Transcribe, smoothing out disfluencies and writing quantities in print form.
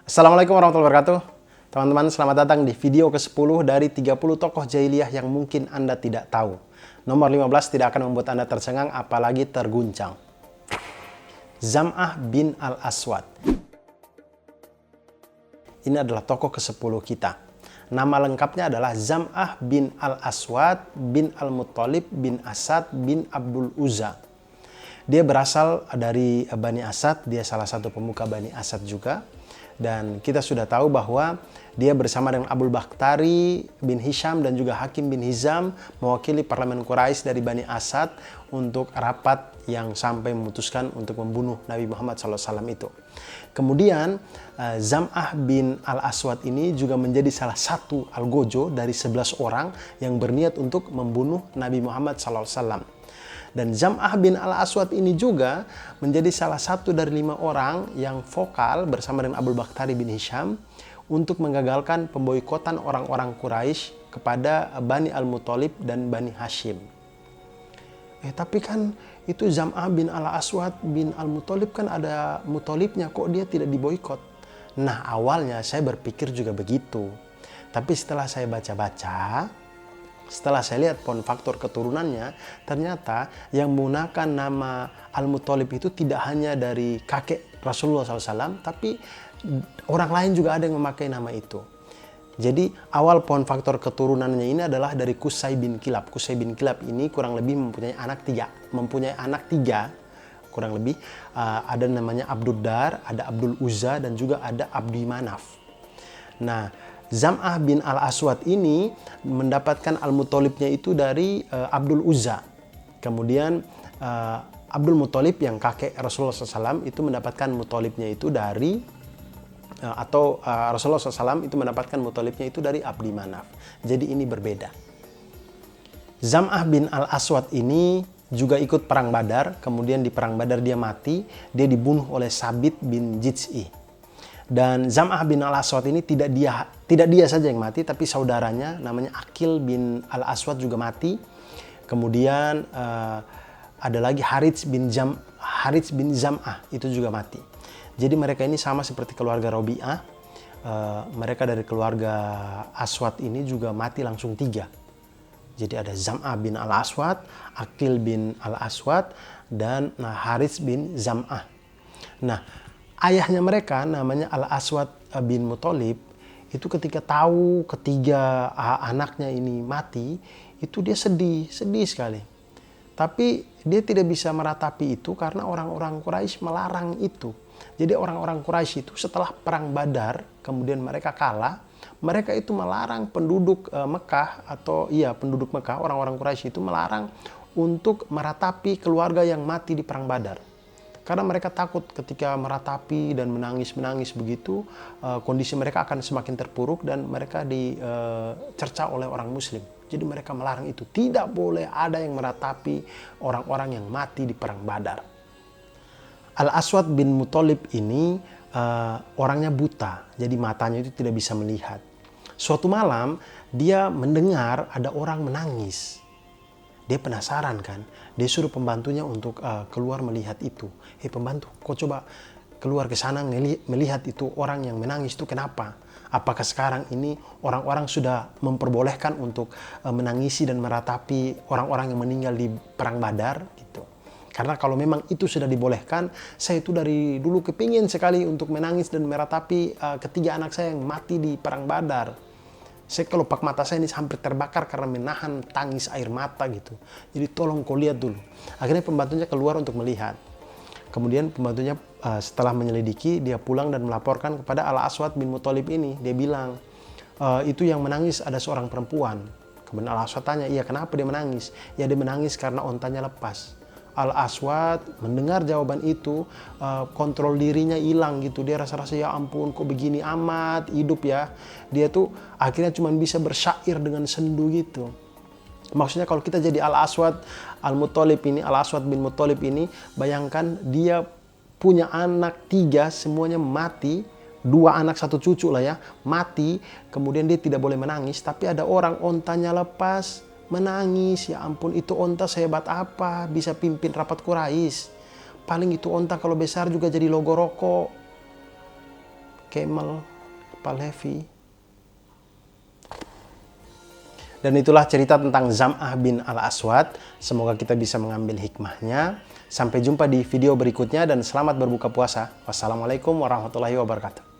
Assalamualaikum warahmatullahi wabarakatuh. Teman-teman, selamat datang di video ke-10 dari 30 tokoh jahiliyah yang mungkin Anda tidak tahu. Nomor 15 tidak akan membuat Anda tercengang, apalagi terguncang. Zam'ah bin al-Aswad. Ini adalah tokoh ke-10 kita. Nama lengkapnya adalah Zam'ah bin al-Aswad bin al-Muttalib bin Asad bin Abdul Uzza. Dia berasal dari Bani Asad, dia salah satu pemuka Bani Asad juga. Dan kita sudah tahu bahwa dia bersama dengan Abu Bakhtari bin Hisham dan juga Hakim bin Hizam mewakili parlemen Quraisy dari Bani Asad untuk rapat yang sampai memutuskan untuk membunuh Nabi Muhammad SAW itu. Kemudian Zam'ah bin al-Aswad ini juga menjadi salah satu algojo dari 11 orang yang berniat untuk membunuh Nabi Muhammad SAW. Dan Zam'ah bin al-Aswad ini juga menjadi salah satu dari 5 orang yang vokal bersama dengan Abu Bakhtari bin Hisham untuk menggagalkan pemboikotan orang-orang Quraisy kepada Bani al-Muttalib dan Bani Hashim. Tapi kan itu Zam'ah bin al-Aswad bin al-Muttalib kan ada Muttalibnya, kok dia tidak diboikot? Nah, awalnya saya berpikir juga begitu. Tapi setelah saya baca-baca, setelah saya lihat faktor keturunannya, ternyata yang menggunakan nama Al-Muttalib itu tidak hanya dari kakek Rasulullah SAW, tapi orang lain juga ada yang memakai nama itu. Jadi awal faktor keturunannya ini adalah dari Qusay bin Kilab. Qusay bin Kilab ini kurang lebih mempunyai anak tiga, kurang lebih ada namanya Abdul Dar, ada Abdul Uzza, dan juga ada Abdi Manaf. Nah, Zam'ah bin al-Aswad ini mendapatkan Al-Muttalibnya itu dari Abdul Uzza. Kemudian Abdul Muttalib yang kakek Rasulullah SAW itu mendapatkan Muttalibnya itu dari Rasulullah SAW itu mendapatkan Muttalibnya itu dari Abdi Manaf. Jadi ini berbeda. Zam'ah bin al-Aswad ini juga ikut perang Badar. Kemudian di perang Badar dia mati. Dia dibunuh oleh Sabit bin Jiz'i. Dan Zam'ah bin al-Aswad ini tidak dia saja yang mati, tapi saudaranya namanya Aqil bin al-Aswad juga mati. Kemudian ada lagi Harits bin Zam'ah itu juga mati. Jadi mereka ini sama seperti keluarga Robi'ah. Mereka dari keluarga Aswad ini juga mati langsung 3. Jadi ada Zam'ah bin al-Aswad, Aqil bin al-Aswad, dan Harits bin Zam'ah. Nah, ayahnya mereka namanya Al-Aswad bin Muttalib itu ketika tahu ketiga anaknya ini mati, itu dia sedih sekali. Tapi dia tidak bisa meratapi itu karena orang-orang Quraisy melarang itu. Jadi orang-orang Quraisy itu setelah perang Badar, kemudian mereka kalah, mereka itu melarang penduduk Mekah penduduk Mekah, orang-orang Quraisy itu melarang untuk meratapi keluarga yang mati di perang Badar. Karena mereka takut ketika meratapi dan menangis begitu, kondisi mereka akan semakin terpuruk dan mereka dicerca oleh orang muslim. Jadi mereka melarang itu. Tidak boleh ada yang meratapi orang-orang yang mati di perang Badar. Al-Aswad bin Muttalib ini orangnya buta, jadi matanya itu tidak bisa melihat. Suatu malam dia mendengar ada orang menangis. Dia penasaran kan, dia suruh pembantunya untuk keluar melihat itu. Pembantu, kau coba keluar ke sana melihat itu orang yang menangis itu kenapa? Apakah sekarang ini orang-orang sudah memperbolehkan untuk menangisi dan meratapi orang-orang yang meninggal di perang Badar? Gitu. Karena kalau memang itu sudah dibolehkan, saya itu dari dulu kepingin sekali untuk menangis dan meratapi ketiga anak saya yang mati di perang Badar. Saya kelopak mata saya ini hampir terbakar karena menahan tangis air mata gitu. Jadi tolong kau lihat dulu. Akhirnya pembantunya keluar untuk melihat. Kemudian pembantunya setelah menyelidiki, dia pulang dan melaporkan kepada Al-Aswad bin Muttalib ini. Dia bilang, itu yang menangis ada seorang perempuan. Kemudian Al-Aswad tanya, iya kenapa dia menangis? Ya dia menangis karena ontanya lepas. Al-Aswad mendengar jawaban itu, kontrol dirinya hilang gitu. Dia rasa-rasa ya ampun kok begini amat hidup ya. Dia tuh akhirnya cuma bisa bersyair dengan sendu gitu. Maksudnya kalau kita jadi Al-Aswad bin Muttalib ini, bayangkan dia punya anak 3 semuanya mati. 2 anak 1 cucu lah ya, mati. Kemudian dia tidak boleh menangis, tapi ada orang ontanya lepas, menangis. Ya ampun, itu onta sehebat apa bisa pimpin rapat Quraisy? Paling itu onta kalau besar juga jadi logo rokok. camel, Palevi. Dan itulah cerita tentang Zam'ah bin Al-Aswad. Semoga kita bisa mengambil hikmahnya. Sampai jumpa di video berikutnya dan selamat berbuka puasa. Wassalamualaikum warahmatullahi wabarakatuh.